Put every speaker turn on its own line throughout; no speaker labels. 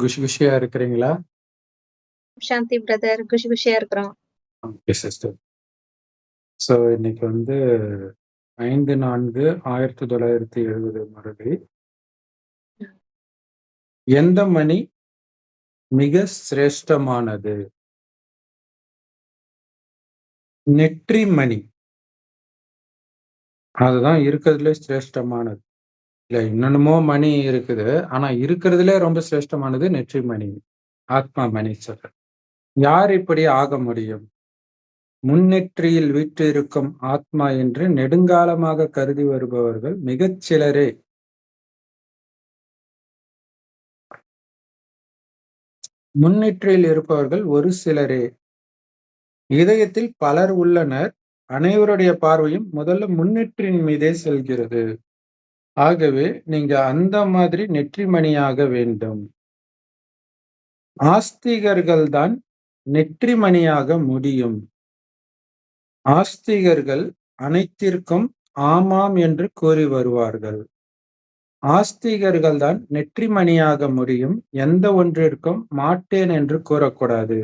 குஷி குஷியா இருக்கிறீங்களா?
சாந்தி பிரதர். குஷி குஷியா இருக்கிறோம்.
Okay sister. ஸோ இன்னைக்கு வந்து 5/4/1970 மறுபடி. எந்த மணி மிக சிரேஷ்டமானது? நெற்றி மணி. அதுதான் இருக்கிறதுலே சிரேஷ்டமானது. இல்ல இன்னொன்னுமோ மணி இருக்குது. ஆனா இருக்கிறதுலே ரொம்ப சிரேஷ்டமானது நெற்றி மணி. ஆத்மா மணி சொல்றேன். யார் இப்படி ஆக முடியும்? முன்னெற்றியில் வீற்றிருக்கும் ஆத்மா என்று நெடுங்காலமாக கருதி வருபவர்கள் மிகச் சிலரே. முன்னெற்றியில் இருப்பவர்கள் ஒரு சிலரே. இதயத்தில் பலர் உள்ளனர். அனைவருடைய பார்வையும் முதல்ல முன்னெற்றின் மீதே செல்கிறது. ஆகவே நீங்க அந்த மாதிரி நெற்றிமணியாக வேண்டும். ஆஸ்திகர்கள் தான் நெற்றிமணியாக முடியும். ஆஸ்திகர்கள் அனைத்திற்கும் ஆமாம் என்று கூறி வருவார்கள். ஆஸ்திகர்கள் தான் நெற்றிமணியாக முடியும். எந்த ஒன்றிற்கும் மாட்டேன் என்று கூறக்கூடாது.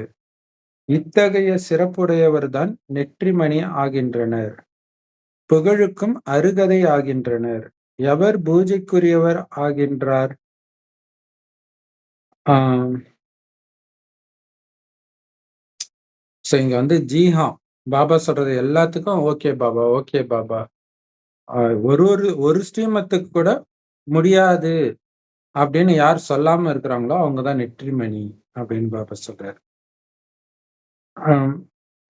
இத்தகைய சிறப்புடையவர்தான் நெற்றிமணி ஆகின்றனர். புகழுக்கும் அருகதை ஆகின்றனர். எவர் பூஜைக்குரியவர் ஆகின்றார்? இங்க வந்து ஜீஹா பாபா சொல்றது எல்லாத்துக்கும் ஓகே பாபா, ஓகே பாபா. ஒரு ஸ்ரீமத்துக்கு கூட முடியாது அப்படின்னு யார் சொல்லாம இருக்கிறாங்களோ அவங்கதான் நெற்றிமணி அப்படின்னு பாபா சொல்றாரு.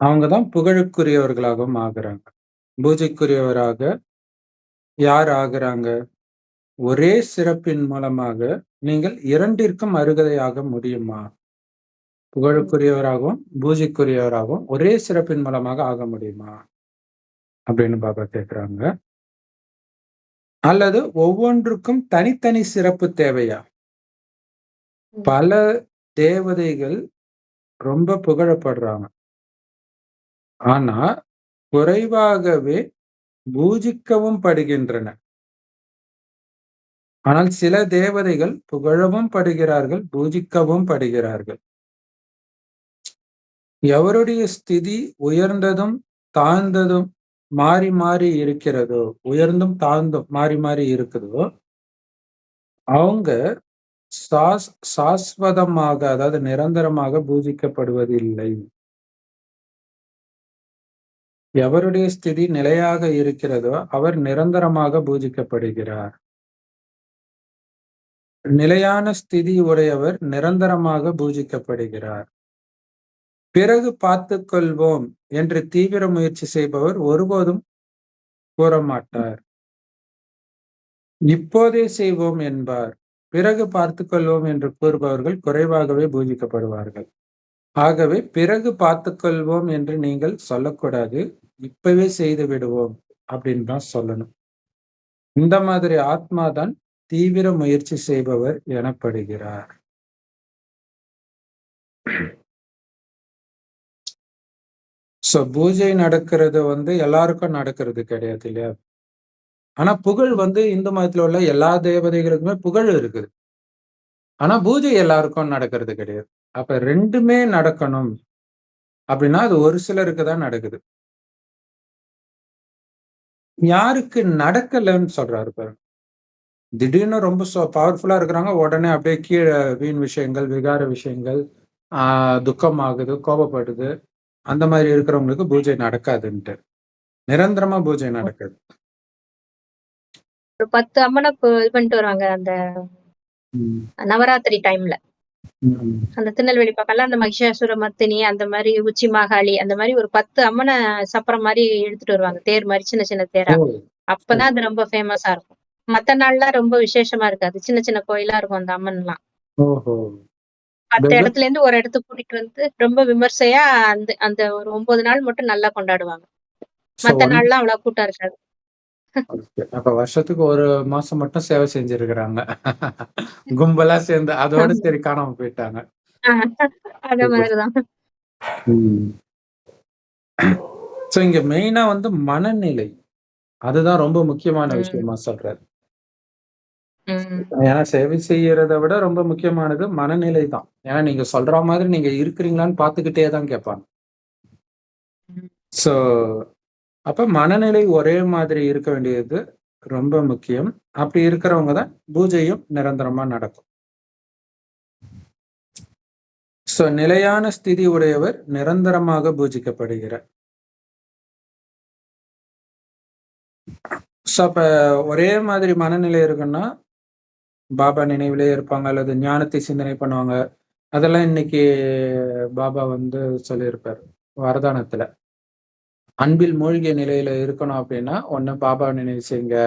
அவங்கதான் புகழுக்குரியவர்களாகவும் ஆகுறாங்க. பூஜைக்குரியவராக யார் ஆகுறாங்க? ஒரே சிறப்பின் மூலமாக நீங்கள் இரண்டிற்கும் அருகதையாக முடியுமா? புகழுக்குரியவராகவும் பூஜைக்குரியவராகவும் ஒரே சிறப்பின் மூலமாக ஆக முடியுமா அப்படின்னு பாபா கேட்கிறாங்க. அல்லது ஒவ்வொன்றுக்கும் தனித்தனி சிறப்பு தேவையா? பல தேவதைகள் ரொம்ப புகழப்படுறாங்க. ஆனா குறைவாகவே பூஜிக்கவும் படுகின்றன. ஆனால் சில தேவதைகள் புகழவும் படுகிறார்கள், பூஜிக்கவும் படுகிறார்கள். எவருடைய ஸ்திதி உயர்ந்ததும் தாழ்ந்ததும் மாறி மாறி இருக்கிறதோ, உயர்ந்தும் தாழ்ந்தும் மாறி மாறி இருக்குதோ, அவங்க சாஸ்வதமாக, அதாவது நிரந்தரமாக பூஜிக்கப்படுவதில்லை. எவருடைய ஸ்திதி நிலையாக இருக்கிறதோ அவர் நிரந்தரமாக பூஜிக்கப்படுகிறார். நிலையான ஸ்திதி உடையவர் நிரந்தரமாக பூஜிக்கப்படுகிறார். பிறகு பார்த்துக் கொள்வோம் என்று தீவிர முயற்சி செய்பவர் ஒருபோதும் கூறமாட்டார். இப்போதே செய்வோம் என்பார். பிறகு பார்த்துக் கொள்வோம் என்று கூறுபவர்கள் குறைவாகவே பூஜிக்கப்படுவார்கள். ஆகவே பிறகு பார்த்துக் கொள்வோம் என்று நீங்கள் சொல்லக்கூடாது. இப்பவே செய்து விடுவோம் அப்படின்னு தான் சொல்லணும். இந்த மாதிரி ஆத்மாதான் தீவிர முயற்சி செய்பவர் எனப்படுகிறார். பூஜை நடக்கிறது வந்து எல்லாருக்கும் நடக்கிறது கிடையாது இல்லையா? ஆனா புகழ் வந்து இந்து மதத்துல உள்ள எல்லா தேவதைகளுக்குமே புகழ் இருக்குது. ஆனா பூஜை எல்லாருக்கும் நடக்கிறது கிடையாது. அப்ப ரெண்டுமே நடக்கணும் அப்படின்னா அது ஒரு சிலருக்கு தான் நடக்குது. யாருக்கு நடக்கலன்னு சொல்றாரு பாருங்க. திடீர்னு ரொம்ப பவர்ஃபுல்லா இருக்கிறாங்க, உடனே அப்படியே கீழே வீண் விஷயங்கள், விகார விஷயங்கள், துக்கம் ஆகுது, கோபப்படுது. அந்த மாதிரி இருக்கிறவங்களுக்கு பூஜை நடக்காதுன்ட்டு. நிரந்தரமா பூஜை நடக்குது.
ஒரு 10 அம்மனை இது பண்ணிட்டு வருவாங்க அந்த நவராத்திரி டைம்ல. அந்த திருநெல்வேலி பக்கம்லாம் அந்த மகிஷாசுர மர்த்தினி, அந்த மாதிரி உச்சி மாகாளி, அந்த மாதிரி ஒரு 10 அம்மனை சப்பரம் மாதிரி எடுத்துட்டு வருவாங்க. தேர் மாதிரி சின்ன சின்ன தேரா. அப்பதான் அது ரொம்ப ஃபேமஸா இருக்கும். மத்த நாள்லாம் ரொம்ப விசேஷமா இருக்காது. சின்ன சின்ன கோயிலா இருக்கும் அந்த அம்மன் எல்லாம். 10 இடத்துல இருந்து ஒரு இடத்துக்கு கூட்டிட்டு வந்து ரொம்ப விமர்சையா அந்த அந்த ஒரு 9 நாள் மட்டும் நல்லா கொண்டாடுவாங்க. மத்த நாள்லாம் அவ்வளவு கூட்டம் இருக்காது.
அப்ப வருஷத்துக்கு ஒரு மாசம் மட்டும் சேவை செஞ்சிருக்கிறாங்க. கும்பலா சேர்ந்து அதோட சரி காணாம போயிட்டாங்க.
அந்த மாதிரிதான்.
இங்க மெயினா வந்து மனநிலை, அதுதான் ரொம்ப முக்கியமான விஷயமா சொல்றாரு.
ம்.
ஏன்னா சேவை செய்யறத விட ரொம்ப முக்கியமானது மனநிலை தான். ஏன்னா நீங்க சொல்ற மாதிரி நீங்க இருக்கிறீங்களான்னு பார்த்துக்கிட்டே தான் கேட்பாங்க.
ம்.
ஸோ அப்ப மனநிலை ஒரே மாதிரி இருக்க வேண்டியது ரொம்ப முக்கியம். அப்படி இருக்கிறவங்க தான் பூஜையும் நிரந்தரமா நடக்கும். ஸோ நிலையான ஸ்திதி உடையவர் நிரந்தரமாக பூஜிக்கப்படுகிறார். ஸோ அப்ப ஒரே மாதிரி மனநிலை இருக்குன்னா பாபா நினைவிலே இருப்பாங்க அல்லது ஞானத்தை சிந்தனை பண்ணுவாங்க. அதெல்லாம் இன்னைக்கு பாபா வந்து சொல்லியிருப்பாரு வரதானத்துல. அன்பில் மூழ்கிய நிலையில இருக்கணும் அப்படின்னா ஒண்ணு பாபாவை நினைவு செய்யுங்க,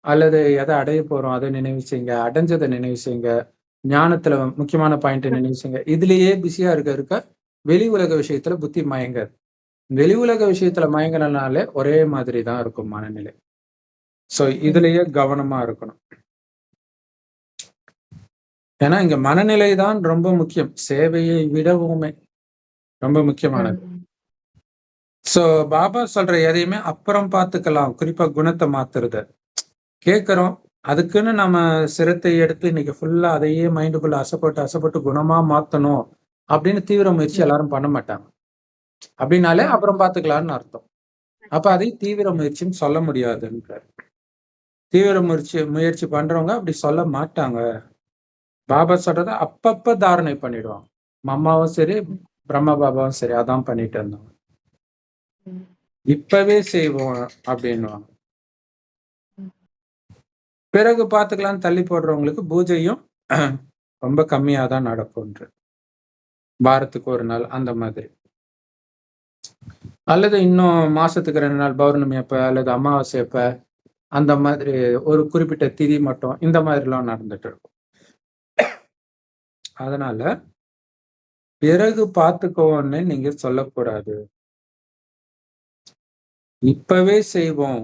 அல்லது எதை அடைய போறோம் அதை நினைவு செய்யுங்க, அடைஞ்சதை நினைவு செய்யுங்க, ஞானத்துல முக்கியமான பாயிண்ட் நினைவு செய்யுங்க. இதுலயே பிஸியா இருக்க வெளி உலக விஷயத்துல புத்தி மயங்காது. வெளி உலக விஷயத்துல மயங்கினாலே ஒரே மாதிரி தான் இருக்கும் மனநிலை. ஸோ இதுலயே கவனமா இருக்கணும். ஏன்னா இங்க மனநிலை தான் ரொம்ப முக்கியம். சேவையை விடவுமே ரொம்ப முக்கியமானது. ஸோ பாபா சொல்ற எதையுமே அப்புறம் பார்த்துக்கலாம். குறிப்பா குணத்தை மாத்துறது கேட்கிறோம். அதுக்குன்னு நம்ம சிரத்தை எடுத்து இன்னைக்கு ஃபுல்லா அதையே மைண்டுக்குள்ள அசைப்பட்டு குணமா மாத்தணும் அப்படின்னு தீவிர முயற்சி எல்லாரும் பண்ண மாட்டாங்க. அப்படின்னாலே அப்புறம் பார்த்துக்கலாம்னு அர்த்தம். அப்ப அதை தீவிர முயற்சின்னு சொல்ல முடியாதுன்றார். தீவிர முயற்சி பண்றவங்க அப்படி சொல்ல மாட்டாங்க. பாபா சொல்றத அப்பப்ப தாரணை பண்ணிடுவாங்க. மம்மாவும் சரி, பிரம்ம பாபாவும் சரி, அதான் பண்ணிட்டு இருந்தாங்க. இப்பவே செய்வோம் அப்படின்னுவாங்க. பிறகு பார்த்துக்கலாம்னு தள்ளி போடுறவங்களுக்கு பூஜையும் ரொம்ப கம்மியா தான் நடக்கும்ன்று. வாரத்துக்கு ஒரு நாள் அந்த மாதிரி. அல்லது இன்னும் மாசத்துக்கு 2 நாள் பௌர்ணமி அப்ப அல்லது அமாவாசை அப்ப அந்த மாதிரி ஒரு குறிப்பிட்ட திதி மட்டும் இந்த மாதிரிலாம் நடந்துட்டு இருக்கும். அதனால பிறகு பார்த்துக்கோன்னு நீங்க சொல்லக்கூடாது. இப்பவே செய்வோம்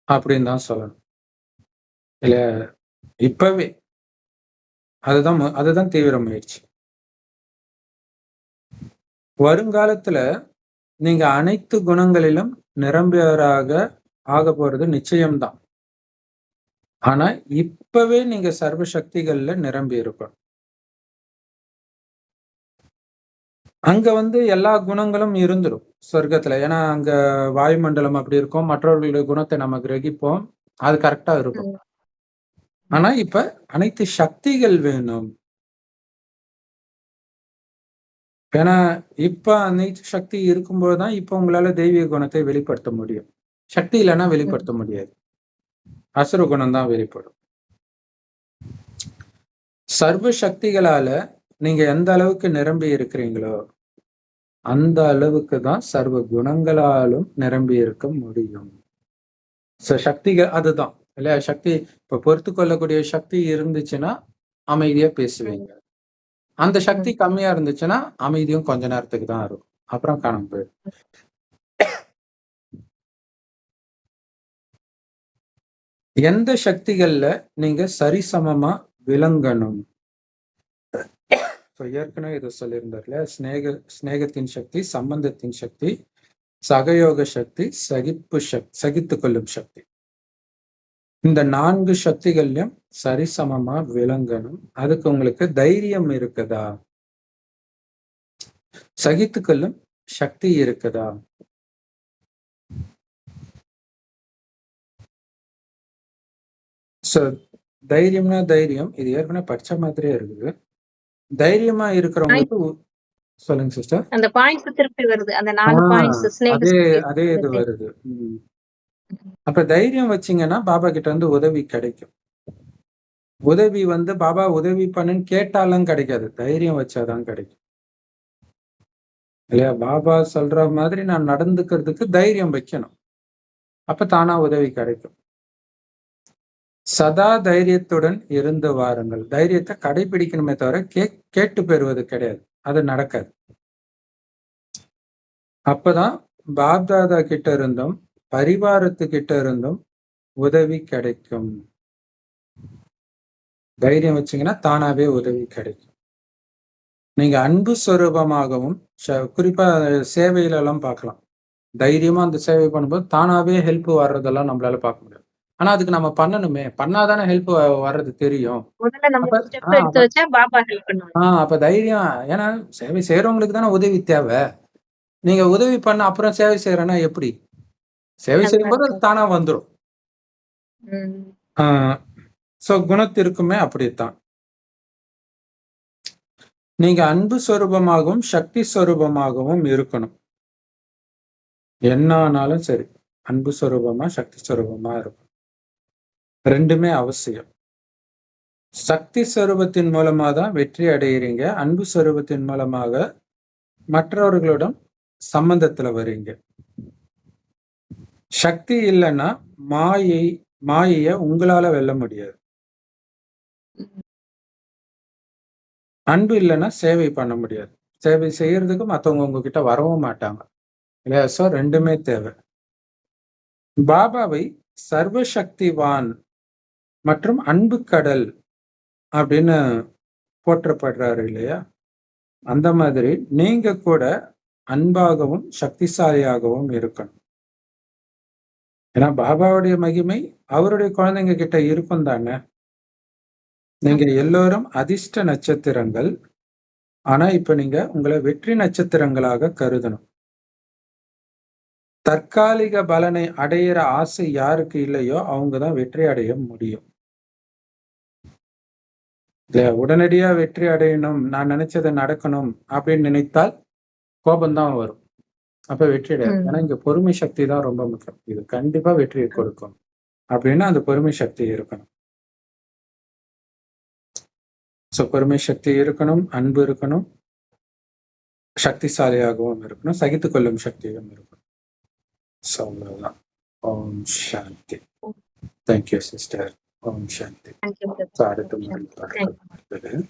அப்படின்னு தான் சொல்லணும். இல்ல இப்பவே அதுதான் தீவிர முயற்சி. வருங்காலத்துல நீங்க அனைத்து குணங்களிலும் நிரம்பியவராக ஆக போறது நிச்சயம்தான். ஆனா இப்பவே நீங்க சர்வ சக்திகள்ல நிரம்பி இருக்கணும். அங்க வந்து எல்லா குணங்களும் இருந்துரும் சொர்க்கத்துல. ஏன்னா அங்க வாயுமண்டலம் அப்படி இருக்கும். மற்றவர்களுடைய குணத்தை நம்ம கிரகிப்போம். அது கரெக்டா இருக்கும். ஆனா இப்ப அனைத்து சக்திகள் வேணும். ஏன்னா இப்ப அனைத்து சக்தி இருக்கும்போதுதான் இப்ப உங்களால தெய்வீக குணத்தை வெளிப்படுத்த முடியும். சக்தி இல்லைன்னா வெளிப்படுத்த முடியாது. அசுர குணம் தான் வெளிப்படும். சர்வ சக்திகளால நீங்க எந்த அளவுக்கு நிரம்பி இருக்கிறீங்களோ அந்த அளவுக்கு தான் சர்வ குணங்களாலும் நிரம்பி இருக்க முடியும். சக்திகள் அதுதான் இல்லையா? சக்தி இப்ப பொறுத்து கொள்ளக்கூடிய சக்தி இருந்துச்சுன்னா அமைதியா பேசுவீங்க. அந்த சக்தி கம்மியா இருந்துச்சுன்னா அமைதியும் கொஞ்ச நேரத்துக்கு தான் இருக்கும். அப்புறம் காணாம போயிடும். எந்த சக்திகள்ல நீங்க சரிசமமா விளங்கணும்? ஏற்கனவே இதை சொல்லியிருந்தார்ல, ஸ்நேகத்தின் சக்தி, சம்பந்தத்தின் சக்தி, சகயோக சக்தி, சகித்துக் கொள்ளும் சக்தி. இந்த 4 சக்திகள்லயும் சரிசமமா விளங்கணும். அதுக்கு உங்களுக்கு தைரியம் இருக்குதா? சகித்துக்கொள்ளும் சக்தி இருக்குதா? தைரியம்னா தைரியம் இது ஏற்கனவே படிச்ச மாதிரியே இருக்குது. தைரியமா இருக்கிறவங்களுக்கு சொல்லுங்க சிஸ்டர்.
அந்த பாயிண்ட்ஸ் திருப்பி வருது. அந்த 4 பாயிண்ட்ஸ்
அதே இது வருது. அப்ப தைரியம் வச்சீங்கன்னா பாபா கிட்ட இருந்து உதவி கிடைக்கும். உதவி வந்து பாபா உதவி பண்ணுன்னு கேட்டாலும் கிடைக்காது. தைரியம் வச்சாதான் கிடைக்கும். இல்லையா? பாபா சொல்ற மாதிரி நான் நடந்துக்கிறதுக்கு தைரியம் வைக்கணும். அப்ப தானா உதவி கிடைக்கும். சதா தைரியத்துடன் இருந்து வாருங்கள். தைரியத்தை கடைபிடிக்கணுமே தவிர கேட்டு பெறுவது கிடையாது. அது நடக்காது. அப்பதான் பாப்தாதா கிட்ட இருந்தும் பரிவாரத்துக்கிட்ட இருந்தும் உதவி கிடைக்கும். தைரியம் வச்சீங்கன்னா தானாவே உதவி கிடைக்கும். நீங்க அன்பு ஸ்வரூபமாகவும் குறிப்பா சேவையில எல்லாம் பார்க்கலாம். தைரியமா அந்த சேவை பண்ணும்போது தானாவே ஹெல்ப் வர்றதெல்லாம் நம்மளால பார்க்க முடியும். ஆனா அதுக்கு நம்ம பண்ணணுமே. பண்ணாதானே ஹெல்ப் வர்றது தெரியும்.
முதல்ல நம்ம
அப்ப
ஸ்டெப் எடுத்து வச்சா பாபா ஹெல்ப் பண்ணுவாங்க.
அப்ப தைரியம். ஏன்னா சேவை செய்றவங்களுக்கு தானே உதவி தேவை. நீங்க உதவி பண்ண அப்புறம் சேவை செய்றேன்னா எப்படி? சேவை
நல்லா
செய்யும்போது அது
இருக்கும்.
தானா வந்துரும்.
ம்.
ஆ சோ குணத்திற்குமே அப்படித்தான். நீங்க அன்பு சொரூபமாகவும், சக்தி சொரூபமாகவும் இருக்கணும். என்ன ஆனாலும் சரி. அன்பு சொரூபமா, சக்தி சொரூபமா இருக்கும். 2மே அவசியம். சக்தி சொரூபத்தின் மூலமா தான் வெற்றி அடையறீங்க. அன்பு சொரூபத்தின் மூலமாக மற்றவர்களுடன் சம்பந்தத்துல வரீங்க. சக்தி இல்லைன்னா மாயைய உங்களால வெல்ல முடியாது. அன்பு இல்லைன்னா சேவை பண்ண முடியாது. சேவை செய்யறதுக்கு மத்தவங்க உங்ககிட்ட வரவும் மாட்டாங்க. இல்லையா? சோ 2மே தேவை. பாபாவை சர்வசக்திவான் மற்றும் அன்பு கடல் அப்படின்னு போற்றப்படுறாரு இல்லையா? அந்த மாதிரி நீங்க கூட அன்பாகவும் சக்திசாலியாகவும் இருக்கணும். ஏன்னா பாபாவுடைய மகிமை அவருடைய குழந்தைங்க கிட்ட இருக்கும் தானே. நீங்க எல்லோரும் அதிர்ஷ்ட நட்சத்திரங்கள். ஆனா இப்ப நீங்க உங்களை வெற்றி நட்சத்திரங்களாக கருதணும். தற்காலிக பலனை அடையிற ஆசை யாருக்கு இல்லையோ அவங்கதான் வெற்றி அடைய முடியும். இல்லையா? உடனடியா வெற்றி அடையணும், நான் நினைச்சதை நடக்கணும் அப்படின்னு நினைத்தால் கோபம்தான் வரும். அப்ப வெற்றி அடையாது. ஏன்னா இங்க பொறுமை சக்தி தான் ரொம்ப முக்கியம். இது கண்டிப்பா வெற்றியை கொடுக்கும் அப்படின்னா அந்த பொறுமை சக்தி இருக்கணும். சோ பொறுமை சக்தி இருக்கணும், அன்பு இருக்கணும், சக்திசாலியாகவும் இருக்கணும், சகித்துக் கொள்ளும் சக்தியும் இருக்கணும். சோ அவ்வளவுதான். ஓம் சாந்தி. Thank you sister. ஓம் சாந்தி.
தேங்க்யூ.
சோ அடுத்த முறை பார்க்கலாம்.